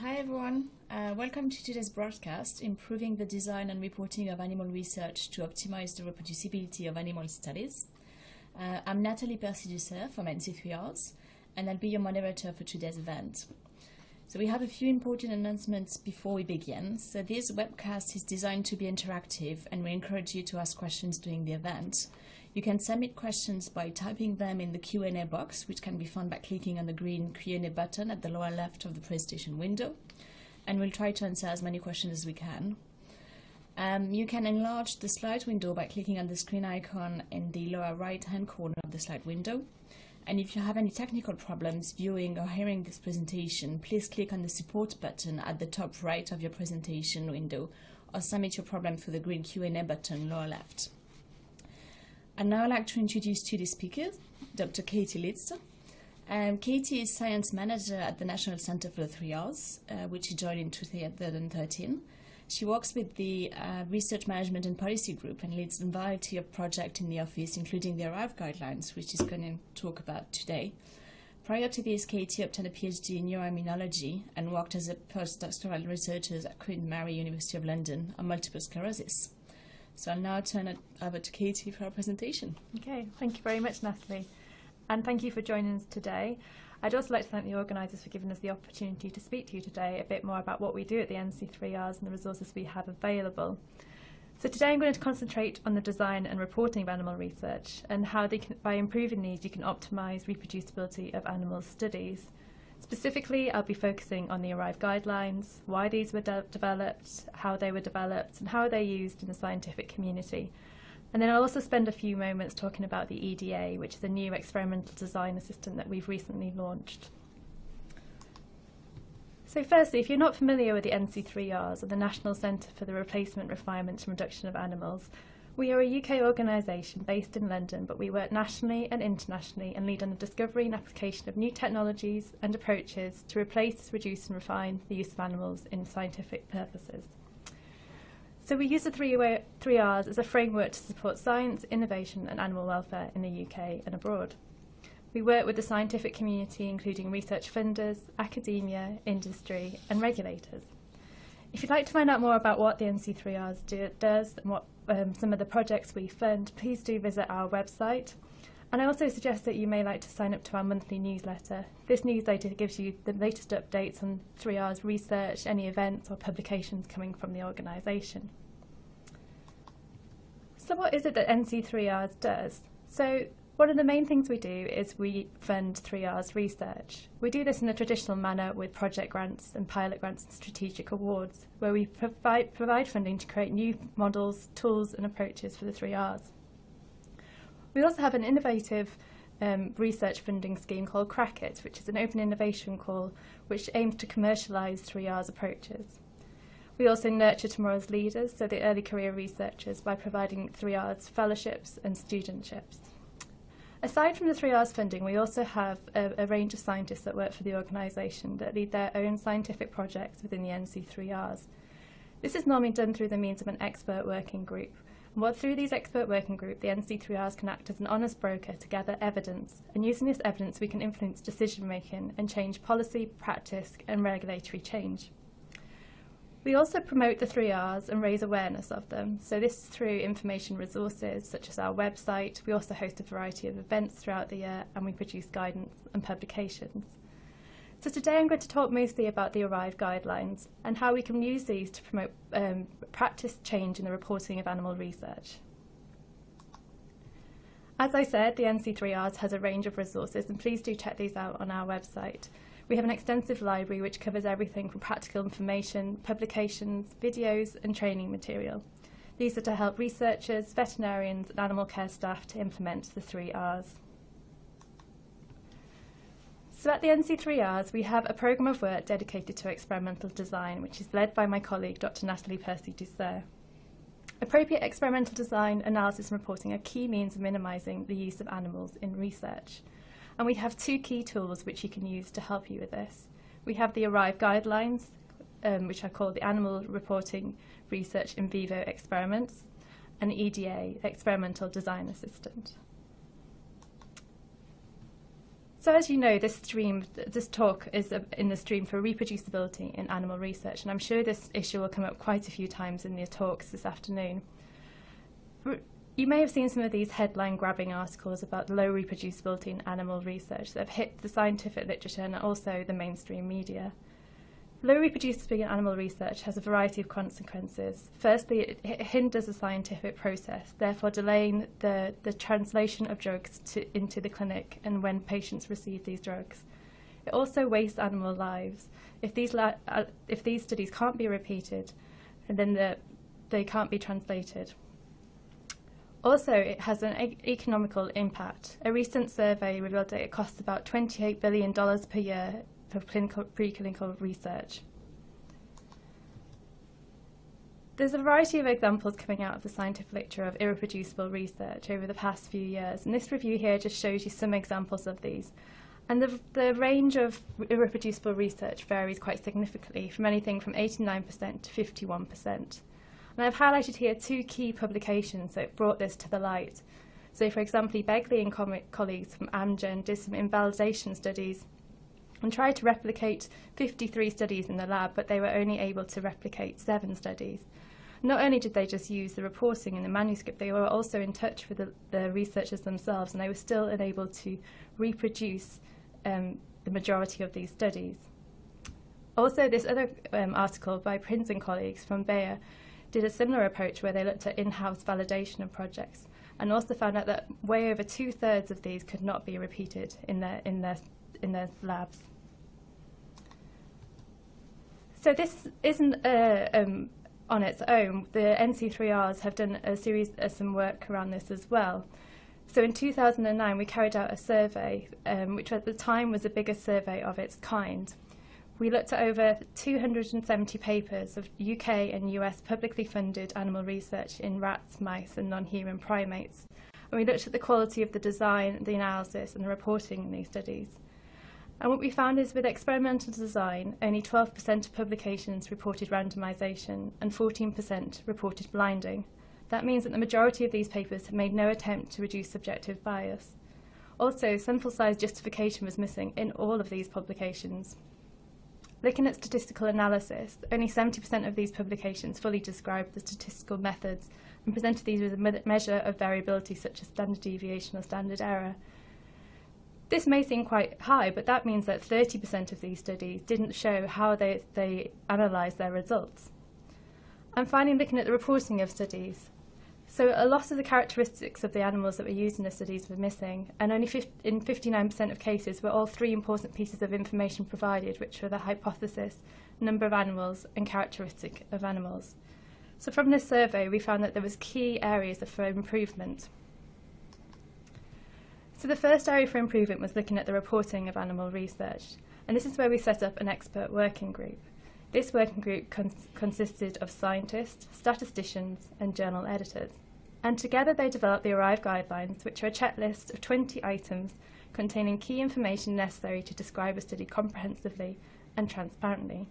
Hi everyone, welcome to today's broadcast, Improving the Design and Reporting of Animal Research to Optimize the Reproducibility of Animal Studies. I'm Nathalie Percy-Dussert from NC3Rs, and I'll be your moderator for today's event. So we have a few important announcements before we begin. So this webcast is designed to be interactive, and we encourage you to ask questions during the event. You can submit questions by typing them in the Q&A box, which can be found by clicking on the green Q&A button at the lower left of the presentation window, and we'll try to answer as many questions as we can. You can enlarge the slide window by clicking on the screen icon in the lower right-hand corner of the slide window. And if you have any technical problems viewing or hearing this presentation, please click on the support button at the top right of your presentation window, or submit your problem through the green Q&A button lower left. I'd now like to introduce today's speakers, Dr. Katie Lidster. Katie is Science Manager at the National Center for the 3Rs, which she joined in 2013. She works with the Research Management and Policy Group and leads a variety of projects in the office, including the ARRIVE guidelines, which she's going to talk about today. Prior to this, Katie obtained a PhD in neuroimmunology and worked as a postdoctoral researcher at Queen Mary University of London on multiple sclerosis. So I'll now turn it over to Katie for our presentation. Okay, thank you very much, Nathalie. And thank you for joining us today. I'd also like to thank the organisers for giving us the opportunity to speak to you today a bit more about what we do at the NC3Rs and the resources we have available. So today I'm going to concentrate on the design and reporting of animal research and how by improving these you can optimise reproducibility of animal studies. Specifically, I'll be focusing on the ARRIVE guidelines, why these were developed, how they were developed, and how they're used in the scientific community. And then I'll also spend a few moments talking about the EDA, which is a new experimental design assistant that we've recently launched. So firstly, if you're not familiar with the NC3Rs, or the National Centre for the Replacement, Refinement and Reduction of Animals, we are a UK organisation based in London, but we work nationally and internationally and lead on the discovery and application of new technologies and approaches to replace, reduce and refine the use of animals in scientific purposes. So we use the 3Rs as a framework to support science, innovation and animal welfare in the UK and abroad. We work with the scientific community, including research funders, academia, industry and regulators. If you'd like to find out more about what the NC3Rs does and what some of the projects we fund, please do visit our website. And I also suggest that you may like to sign up to our monthly newsletter. This newsletter gives you the latest updates on 3Rs research, any events or publications coming from the organisation. So what is it that NC3Rs does? So one of the main things we do is we fund 3Rs research. We do this in a traditional manner with project grants and pilot grants and strategic awards, where we provide funding to create new models, tools and approaches for the 3Rs. We also have an innovative research funding scheme called CRACIT, which is an open innovation call which aims to commercialise 3Rs approaches. We also nurture tomorrow's leaders, so the early career researchers, by providing 3Rs fellowships and studentships. Aside from the 3Rs funding, we also have a range of scientists that work for the organisation that lead their own scientific projects within the NC3Rs. This is normally done through the means of an expert working group. And through these expert working group, the NC3Rs can act as an honest broker to gather evidence, and using this evidence we can influence decision making and change policy, practice and regulatory change. We also promote the 3Rs and raise awareness of them, so this is through information resources such as our website. We also host a variety of events throughout the year and we produce guidance and publications. So today I'm going to talk mostly about the ARRIVE guidelines and how we can use these to promote practice change in the reporting of animal research. As I said, the NC3Rs has a range of resources, and please do check these out on our website. We have an extensive library which covers everything from practical information, publications, videos and training material. These are to help researchers, veterinarians and animal care staff to implement the 3Rs. So at the NC3Rs we have a programme of work dedicated to experimental design, which is led by my colleague Dr. Nathalie Percy-Dussert. Appropriate experimental design, analysis and reporting are key means of minimising the use of animals in research. And we have two key tools which you can use to help you with this. We have the ARRIVE guidelines, which are called the Animal Reporting Research in Vivo Experiments, and EDA, Experimental Design Assistant. So as you know, this talk is in the stream for reproducibility in animal research, and I'm sure this issue will come up quite a few times in the talks this afternoon. You may have seen some of these headline-grabbing articles about low reproducibility in animal research that have hit the scientific literature and also the mainstream media. Low reproducibility in animal research has a variety of consequences. Firstly, it hinders the scientific process, therefore delaying the translation of drugs into the clinic and when patients receive these drugs. It also wastes animal lives. If these studies can't be repeated, then they can't be translated. Also, it has an economical impact. A recent survey revealed that it costs about $28 billion per year for preclinical research. There's a variety of examples coming out of the scientific literature of irreproducible research over the past few years, and this review here just shows you some examples of these. And the range of irreproducible research varies quite significantly, from anything from 89% to 51%. And I've highlighted here two key publications that brought this to the light. So, for example, Begley and colleagues from Amgen did some invalidation studies and tried to replicate 53 studies in the lab, but they were only able to replicate 7 studies. Not only did they just use the reporting in the manuscript, they were also in touch with the researchers themselves, and they were still unable to reproduce the majority of these studies. Also, this other article by Prinz and colleagues from Bayer did a similar approach where they looked at in-house validation of projects and also found out that way over 2/3 of these could not be repeated in their labs. So this isn't on its own. The NC3Rs have done a series of some work around this as well. So in 2009 we carried out a survey which at the time was the biggest survey of its kind. We looked at over 270 papers of UK and US publicly funded animal research in rats, mice and non-human primates. And we looked at the quality of the design, the analysis and the reporting in these studies. And what we found is with experimental design, only 12% of publications reported randomization and 14% reported blinding. That means that the majority of these papers have made no attempt to reduce subjective bias. Also, sample size justification was missing in all of these publications. Looking at statistical analysis, only 70% of these publications fully described the statistical methods and presented these with a measure of variability such as standard deviation or standard error. This may seem quite high, but that means that 30% of these studies didn't show how they analysed their results. And finally, looking at the reporting of studies. So a lot of the characteristics of the animals that were used in the studies were missing, and only in 59% of cases were all 3 important pieces of information provided, which were the hypothesis, number of animals, and characteristic of animals. So from this survey, we found that there was key areas for improvement. So the first area for improvement was looking at the reporting of animal research, and this is where we set up an expert working group. This working group consisted of scientists, statisticians and journal editors, and together they developed the ARRIVE guidelines, which are a checklist of 20 items containing key information necessary to describe a study comprehensively and transparently.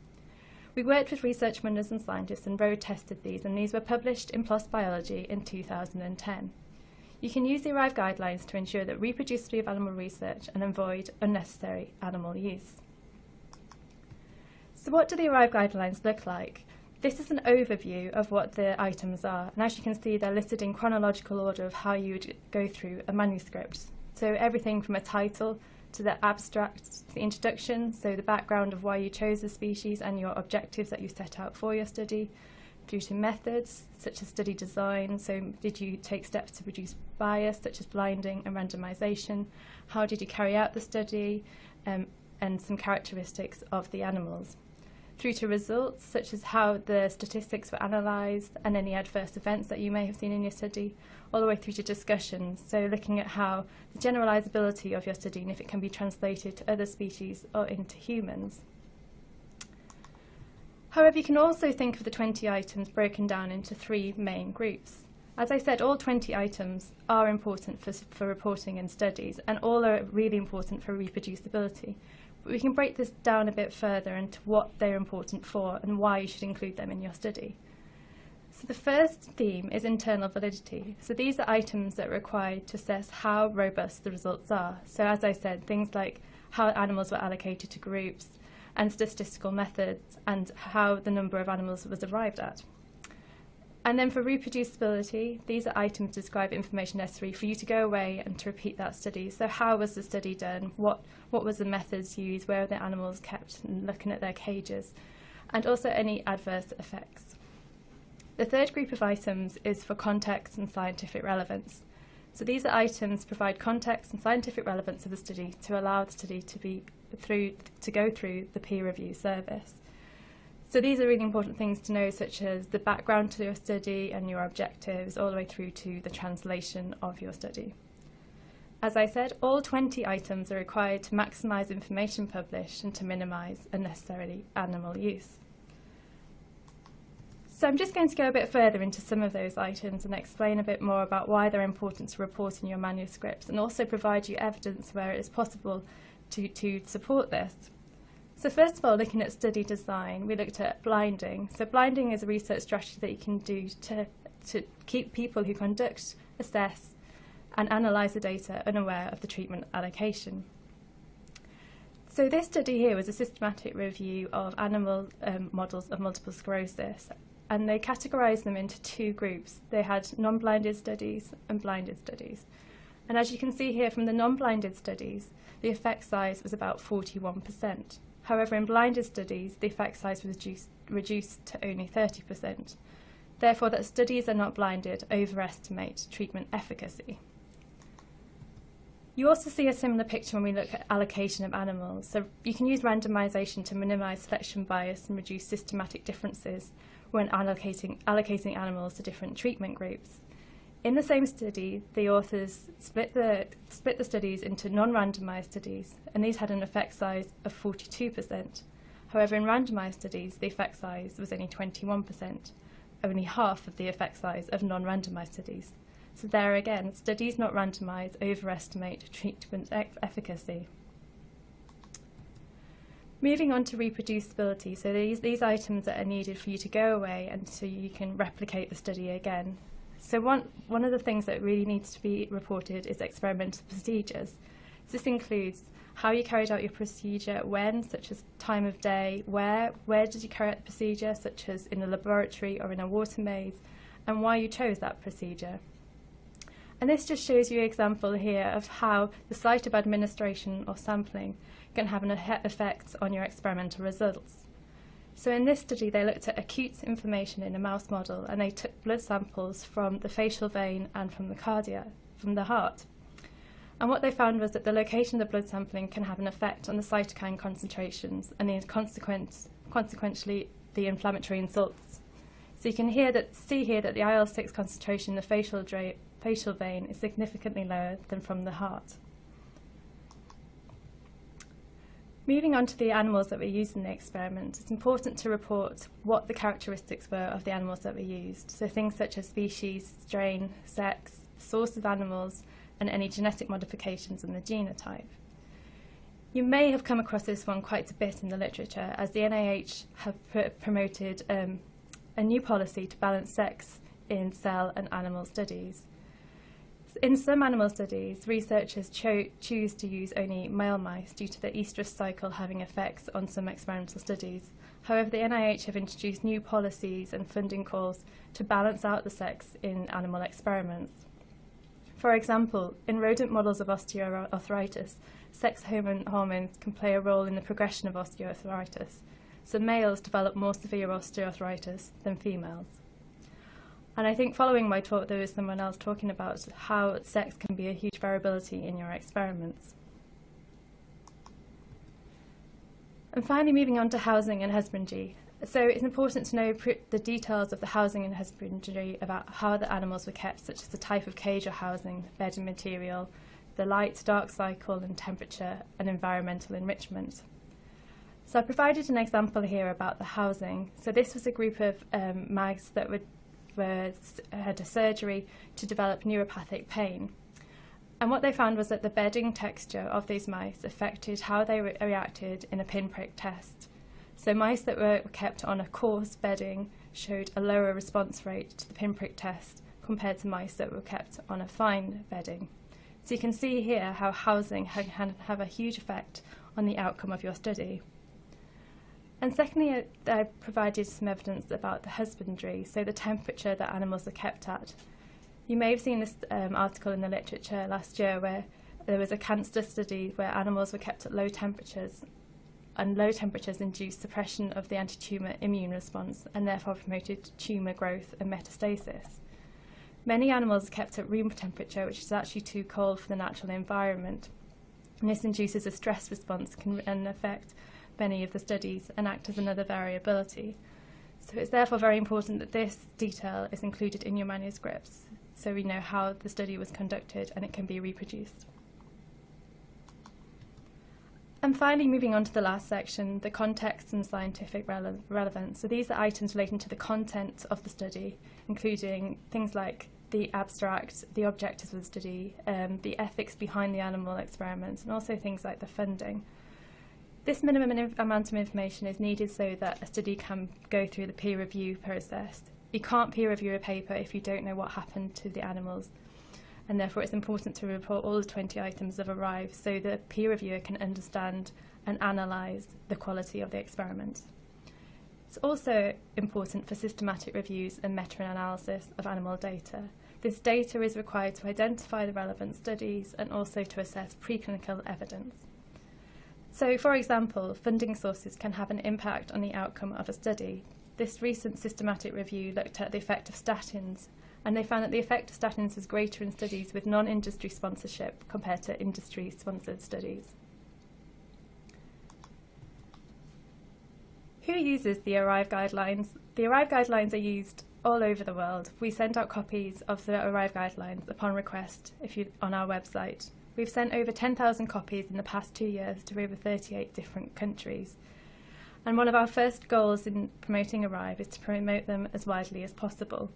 We worked with research funders and scientists and road tested these, and these were published in PLOS Biology in 2010. You can use the ARRIVE guidelines to ensure that reproducibility of animal research and avoid unnecessary animal use. So what do the ARRIVE guidelines look like? This is an overview of what the items are, and as you can see, they're listed in chronological order of how you would go through a manuscript. So everything from a title to the abstract, the introduction, so the background of why you chose the species and your objectives that you set out for your study, through to methods such as study design, so did you take steps to reduce bias such as blinding and randomization, how did you carry out the study, and some characteristics of the animals. Through to results such as how the statistics were analysed and any adverse events that you may have seen in your study, all the way through to discussions, so looking at how the generalisability of your study and if it can be translated to other species or into humans. However, you can also think of the 20 items broken down into 3 main groups. As I said, all 20 items are important for reporting and studies, and all are really important for reproducibility. But we can break this down a bit further into what they're important for and why you should include them in your study. So the first theme is internal validity. So these are items that are required to assess how robust the results are. So as I said, things like how animals were allocated to groups and statistical methods and how the number of animals was arrived at. And then for reproducibility, these are items to describe information necessary for you to go away and to repeat that study. So how was the study done? What was the methods used? Where were the animals kept? And looking at their cages. And also any adverse effects. The third group of items is for context and scientific relevance. So these are items to provide context and scientific relevance of the study to allow the study to go through the peer review service. So these are really important things to know, such as the background to your study and your objectives, all the way through to the translation of your study. As I said, all 20 items are required to maximise information published and to minimise unnecessarily animal use. So I'm just going to go a bit further into some of those items and explain a bit more about why they're important to report in your manuscripts, and also provide you evidence where it is possible to support this. So first of all, looking at study design, we looked at blinding. So blinding is a research strategy that you can do to keep people who conduct, assess and analyse the data unaware of the treatment allocation. So this study here was a systematic review of animal models of multiple sclerosis, and they categorised them into two groups. They had non-blinded studies and blinded studies. And as you can see here from the non-blinded studies, the effect size was about 41%. However, in blinded studies, the effect size was reduced to only 30%. Therefore, that studies are not blinded overestimate treatment efficacy. You also see a similar picture when we look at allocation of animals. So you can use randomisation to minimise selection bias and reduce systematic differences when allocating animals to different treatment groups. In the same study, the authors split the studies into non-randomised studies, and these had an effect size of 42%. However, in randomised studies, the effect size was only 21%, only half of the effect size of non-randomised studies. So there again, studies not randomised overestimate treatment efficacy. Moving on to reproducibility, so these items that are needed for you to go away and so you can replicate the study again. So one of the things that really needs to be reported is experimental procedures. This includes how you carried out your procedure, when, such as time of day, where did you carry out the procedure, such as in a laboratory or in a water maze, and why you chose that procedure. And this just shows you an example here of how the site of administration or sampling can have an effect on your experimental results. So in this study, they looked at acute inflammation in a mouse model, and they took blood samples from the facial vein and from the heart. And what they found was that the location of the blood sampling can have an effect on the cytokine concentrations and consequently the inflammatory insults. So you can see here that the IL-6 concentration in the facial vein is significantly lower than from the heart. Moving on to the animals that were used in the experiment, it's important to report what the characteristics were of the animals that were used. So things such as species, strain, sex, source of animals, and any genetic modifications in the genotype. You may have come across this one quite a bit in the literature, as the NIH have promoted a new policy to balance sex in cell and animal studies. In some animal studies, researchers choose to use only male mice due to the estrous cycle having effects on some experimental studies. However, the NIH have introduced new policies and funding calls to balance out the sex in animal experiments. For example, in rodent models of osteoarthritis, sex hormones can play a role in the progression of osteoarthritis. So males develop more severe osteoarthritis than females. And I think following my talk, there was someone else talking about how sex can be a huge variability in your experiments. And finally, moving on to housing and husbandry. So it's important to know the details of the housing and husbandry about how the animals were kept, such as the type of cage or housing, bedding material, the light-dark cycle and temperature, and environmental enrichment. So I provided an example here about the housing. So this was a group of mice that had a surgery to develop neuropathic pain. And what they found was that the bedding texture of these mice affected how they reacted in a pinprick test. So mice that were kept on a coarse bedding showed a lower response rate to the pinprick test compared to mice that were kept on a fine bedding. So you can see here how housing can have a huge effect on the outcome of your study. And secondly, I provided some evidence about the husbandry, so the temperature that animals are kept at. You may have seen this article in the literature last year where there was a cancer study where animals were kept at low temperatures, and low temperatures induced suppression of the anti-tumour immune response and therefore promoted tumour growth and metastasis. Many animals are kept at room temperature, which is actually too cold for the natural environment, and this induces a stress response and affect many of the studies and act as another variability. So it's therefore very important that this detail is included in your manuscripts so we know how the study was conducted and it can be reproduced. And finally, moving on to the last section, the context and scientific relevance. So these are items relating to the content of the study, including things like the abstract, the objectives of the study, the ethics behind the animal experiments, and also things like the funding. This minimum amount of information is needed so that a study can go through the peer review process. You can't peer review a paper if you don't know what happened to the animals, and therefore it's important to report all the 20 items of arrive so the peer reviewer can understand and analyse the quality of the experiment. It's also important for systematic reviews and meta-analysis of animal data. This data is required to identify the relevant studies and also to assess preclinical evidence. So, for example, funding sources can have an impact on the outcome of a study. This recent systematic review looked at the effect of statins, and they found that the effect of statins was greater in studies with non-industry sponsorship compared to industry-sponsored studies. Who uses the ARRIVE guidelines? The ARRIVE guidelines are used all over the world. We send out copies of the ARRIVE guidelines upon request on our website. We've sent over 10,000 copies in the past 2 years to over 38 different countries. And one of our first goals in promoting ARRIVE is to promote them as widely as possible.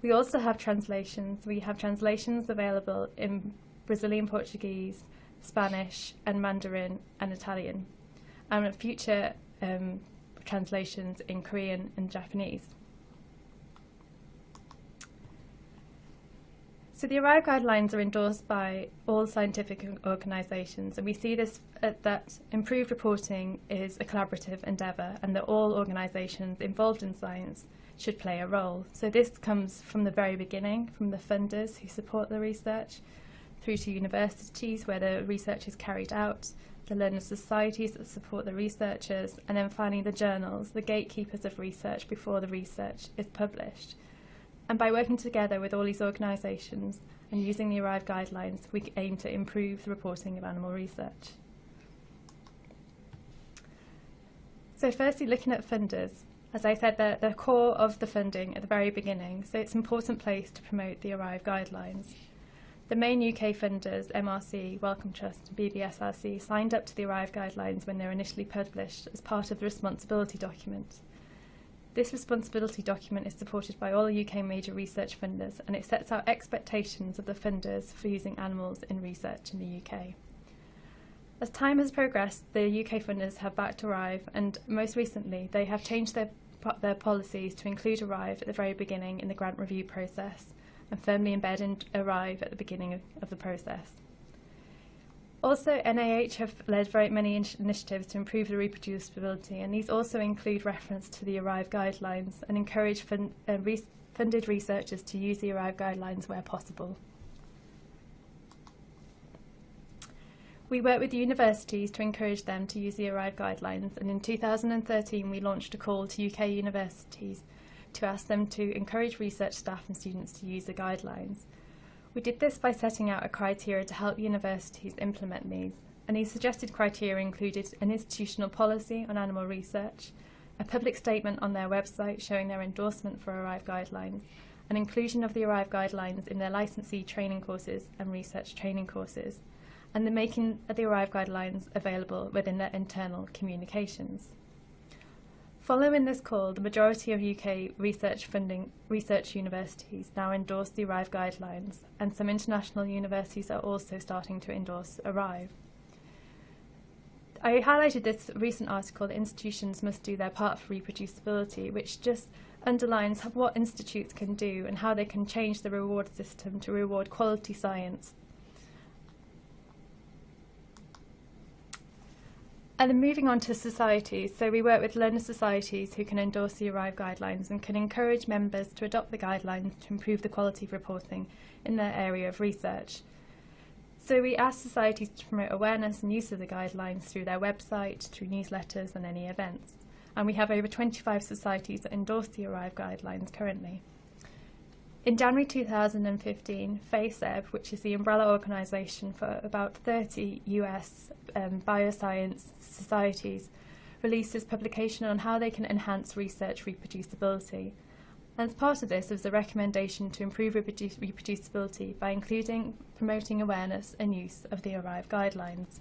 We also have translations. We have translations available in Brazilian Portuguese, Spanish, and Mandarin and Italian, and future translations in Korean and Japanese. So the ARRIVE guidelines are endorsed by all scientific organisations, and we see this that improved reporting is a collaborative endeavour and that all organisations involved in science should play a role. So this comes from the very beginning, from the funders who support the research, through to universities where the research is carried out, the learner societies that support the researchers, and then finally the journals, the gatekeepers of research before the research is published. And by working together with all these organisations and using the ARRIVE guidelines, we aim to improve the reporting of animal research. So firstly, looking at funders. As I said, they're the core of the funding at the very beginning, so it's an important place to promote the ARRIVE guidelines. The main UK funders, MRC, Wellcome Trust and BBSRC, signed up to the ARRIVE guidelines when they were initially published as part of the responsibility document. This responsibility document is supported by all UK major research funders, and it sets out expectations of the funders for using animals in research in the UK. As time has progressed, the UK funders have backed ARRIVE, and most recently they have changed their policies to include ARRIVE at the very beginning in the grant review process and firmly embed in ARRIVE at the beginning of the process. Also, NIH have led very many initiatives to improve the reproducibility, and these also include reference to the ARRIVE guidelines and encourage funded researchers to use the ARRIVE guidelines where possible. We work with universities to encourage them to use the ARRIVE guidelines, and in 2013 we launched a call to UK universities to ask them to encourage research staff and students to use the guidelines. We did this by setting out a criteria to help universities implement these, and these suggested criteria included an institutional policy on animal research, a public statement on their website showing their endorsement for ARRIVE guidelines, and inclusion of the ARRIVE guidelines in their licensee training courses and research training courses, and the making the ARRIVE guidelines available within their internal communications. Following this call, the majority of UK research universities now endorse the ARRIVE guidelines, and some international universities are also starting to endorse ARRIVE. I highlighted this recent article that institutions must do their part for reproducibility, which just underlines what institutes can do and how they can change the reward system to reward quality science. And then moving on to societies, so we work with learner societies who can endorse the ARRIVE guidelines and can encourage members to adopt the guidelines to improve the quality of reporting in their area of research. So we ask societies to promote awareness and use of the guidelines through their website, through newsletters and any events. And we have over 25 societies that endorse the ARRIVE guidelines currently. In January 2015, FACEB, which is the umbrella organisation for about 30 US bioscience societies, released its publication on how they can enhance research reproducibility. And as part of this, there was a recommendation to improve reproducibility by including promoting awareness and use of the ARRIVE guidelines.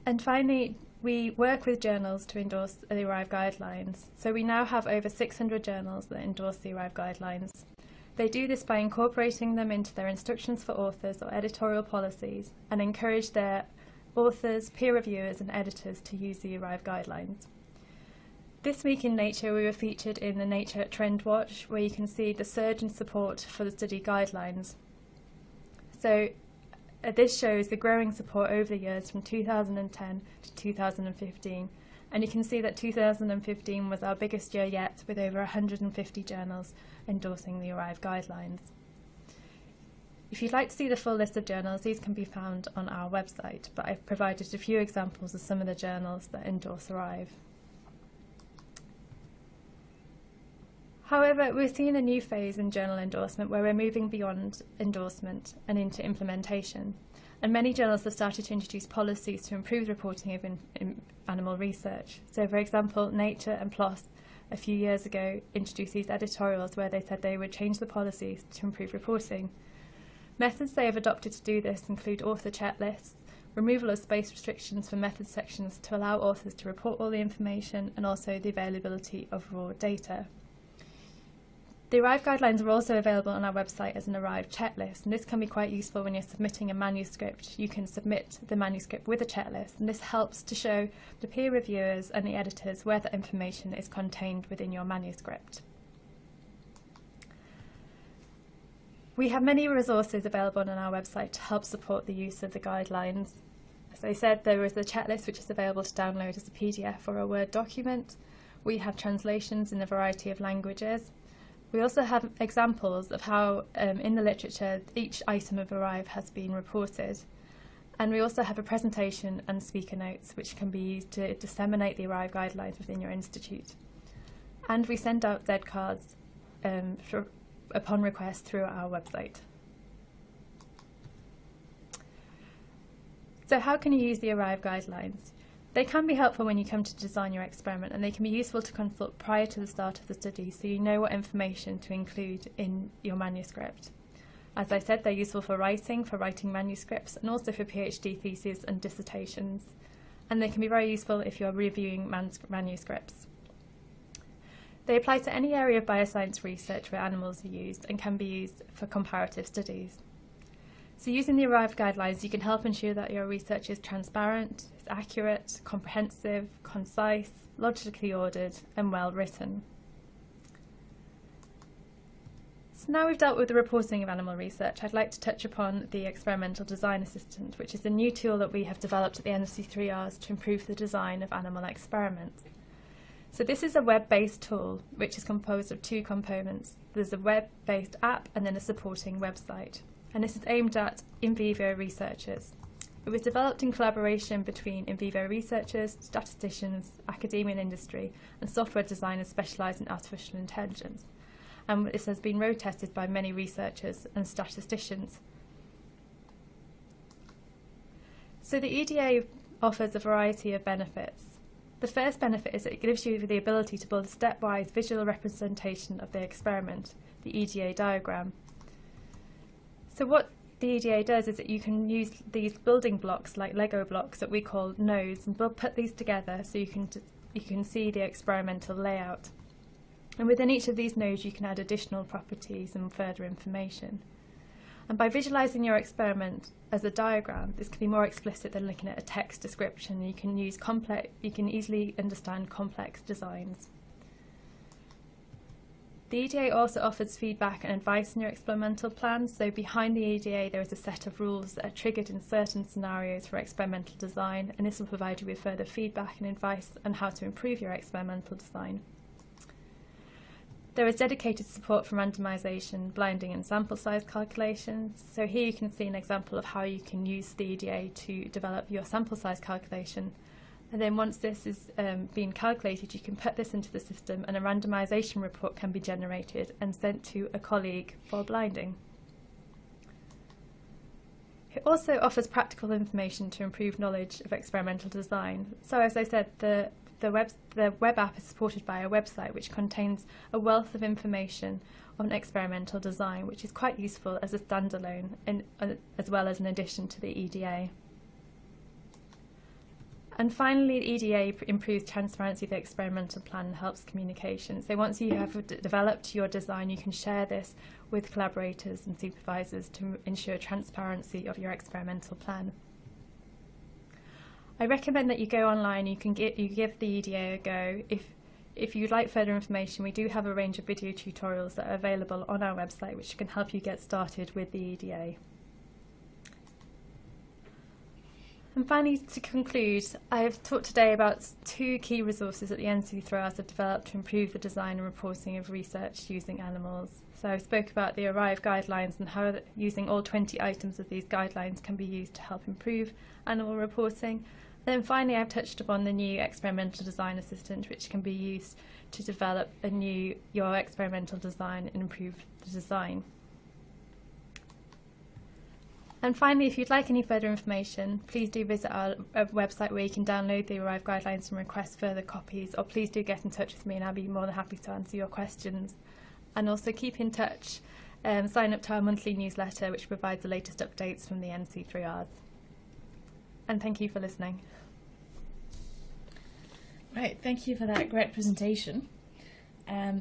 And finally, we work with journals to endorse the ARRIVE guidelines. So we now have over 600 journals that endorse the ARRIVE guidelines. They do this by incorporating them into their instructions for authors or editorial policies and encourage their authors, peer reviewers and editors to use the ARRIVE guidelines. This week in Nature we were featured in the Nature Trend Watch, where you can see the surge in support for the study guidelines. So this shows the growing support over the years from 2010 to 2015, and you can see that 2015 was our biggest year yet, with over 150 journals endorsing the ARRIVE guidelines. If you'd like to see the full list of journals, these can be found on our website, but I've provided a few examples of some of the journals that endorse ARRIVE. However, we're seeing a new phase in journal endorsement where we're moving beyond endorsement and into implementation. And many journals have started to introduce policies to improve the reporting of animal research. So, for example, Nature and PLOS a few years ago introduced these editorials where they said they would change the policies to improve reporting. Methods they have adopted to do this include author checklists, removal of space restrictions for method sections to allow authors to report all the information, and also the availability of raw data. The ARRIVE guidelines are also available on our website as an ARRIVE checklist, and this can be quite useful when you're submitting a manuscript. You can submit the manuscript with a checklist, and this helps to show the peer reviewers and the editors where the information is contained within your manuscript. We have many resources available on our website to help support the use of the guidelines. As I said, there is a checklist which is available to download as a PDF or a Word document. We have translations in a variety of languages. We also have examples of how, in the literature, each item of ARRIVE has been reported. And we also have a presentation and speaker notes which can be used to disseminate the ARRIVE guidelines within your institute. And we send out Z cards upon request through our website. So how can you use the ARRIVE guidelines? They can be helpful when you come to design your experiment, and they can be useful to consult prior to the start of the study so you know what information to include in your manuscript. As I said, they're useful for writing manuscripts, and also for PhD theses and dissertations. And they can be very useful if you're reviewing manuscripts. They apply to any area of bioscience research where animals are used and can be used for comparative studies. So using the ARRIVE guidelines, you can help ensure that your research is transparent, is accurate, comprehensive, concise, logically ordered, and well written. So now we've dealt with the reporting of animal research, I'd like to touch upon the Experimental Design Assistant, which is a new tool that we have developed at the NC3Rs to improve the design of animal experiments. So this is a web-based tool which is composed of two components. There's a web-based app and then a supporting website. And this is aimed at in vivo researchers. It was developed in collaboration between in vivo researchers, statisticians, academia and industry, and software designers specialised in artificial intelligence. And this has been road tested by many researchers and statisticians. So the EDA offers a variety of benefits. The first benefit is that it gives you the ability to build a stepwise visual representation of the experiment, the EDA diagram. So what the EDA does is that you can use these building blocks like Lego blocks that we call nodes, and we'll put these together so you can see the experimental layout. And within each of these nodes you can add additional properties and further information. And by visualising your experiment as a diagram, this can be more explicit than looking at a text description. You can easily understand complex designs. The EDA also offers feedback and advice in your experimental plans. So behind the EDA there is a set of rules that are triggered in certain scenarios for experimental design, and this will provide you with further feedback and advice on how to improve your experimental design. There is dedicated support for randomisation, blinding and sample size calculations. So here you can see an example of how you can use the EDA to develop your sample size calculation. And then once this is being calculated, you can put this into the system and a randomisation report can be generated and sent to a colleague for blinding. It also offers practical information to improve knowledge of experimental design. So as I said, the web app is supported by a website which contains a wealth of information on experimental design, which is quite useful as a standalone as well as an addition to the EDA. And finally, the EDA improves transparency of the experimental plan and helps communication. So once you have developed your design, you can share this with collaborators and supervisors to ensure transparency of your experimental plan. I recommend that you go online, you give the EDA a go. If you'd like further information, we do have a range of video tutorials that are available on our website which can help you get started with the EDA. And finally, to conclude, I have talked today about two key resources that the NC3Rs have developed to improve the design and reporting of research using animals. So I spoke about the ARRIVE guidelines and how using all 20 items of these guidelines can be used to help improve animal reporting. And then finally, I've touched upon the new experimental design assistant, which can be used to develop your experimental design and improve the design. And finally, if you'd like any further information, please do visit our website where you can download the ARRIVE guidelines and request further copies, or please do get in touch with me and I'll be more than happy to answer your questions. And also keep in touch, sign up to our monthly newsletter which provides the latest updates from the NC3Rs. And thank you for listening. Right, thank you for that great presentation.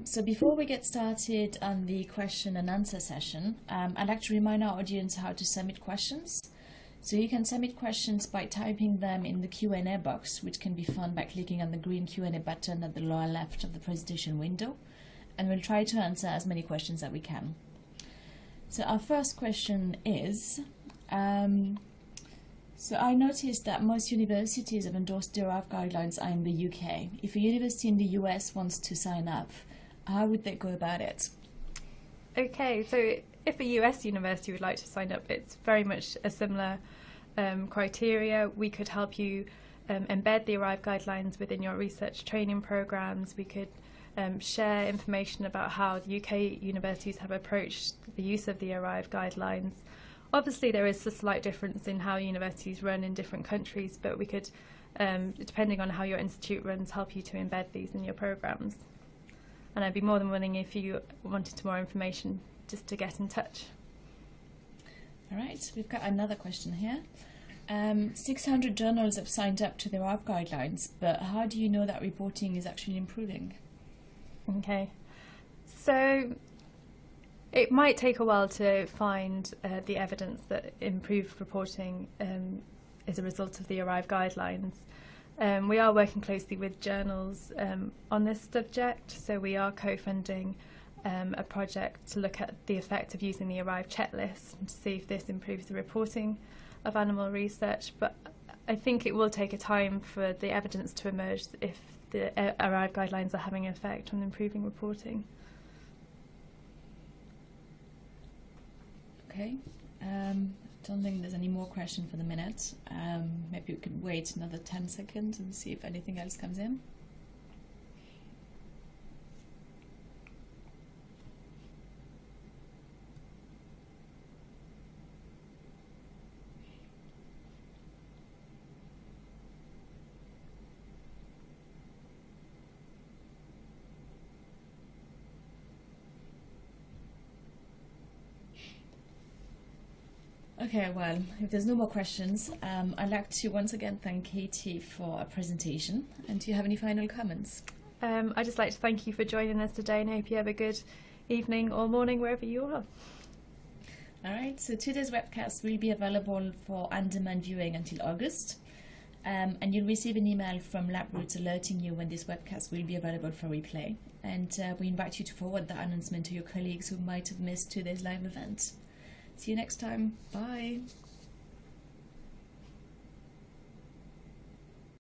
So before we get started on the question and answer session, I'd like to remind our audience how to submit questions. So you can submit questions by typing them in the Q&A box, which can be found by clicking on the green Q&A button at the lower left of the presentation window, and we'll try to answer as many questions as we can. So our first question is, so I noticed that most universities have endorsed the ARRIVE guidelines are in the UK. If a university in the US wants to sign up, how would they go about it? Okay, so if a US university would like to sign up, it's very much a similar criteria. We could help you embed the ARRIVE guidelines within your research training programs. We could share information about how the UK universities have approached the use of the ARRIVE guidelines. Obviously, there is a slight difference in how universities run in different countries, but we could, depending on how your institute runs, help you to embed these in your programs. And I'd be more than willing, if you wanted more information, just to get in touch. All right, we've got another question here. 600 journals have signed up to the ARRIVE guidelines, but how do you know that reporting is actually improving? Okay, so it might take a while to find the evidence that improved reporting is a result of the ARRIVE guidelines. We are working closely with journals on this subject, so we are co-funding a project to look at the effect of using the ARRIVE checklist and to see if this improves the reporting of animal research. But I think it will take a time for the evidence to emerge if the ARRIVE guidelines are having an effect on improving reporting. Okay, don't think there's any more questions for the minute. Maybe we could wait another 10 seconds and see if anything else comes in. Okay, well, if there's no more questions, I'd like to once again thank Katie for a presentation. And do you have any final comments? I'd just like to thank you for joining us today, and I hope you have a good evening or morning wherever you are. All right, so today's webcast will be available for on-demand viewing until August. And you'll receive an email from LabRoots alerting you when this webcast will be available for replay. And we invite you to forward that announcement to your colleagues who might have missed today's live event. See you next time. Bye.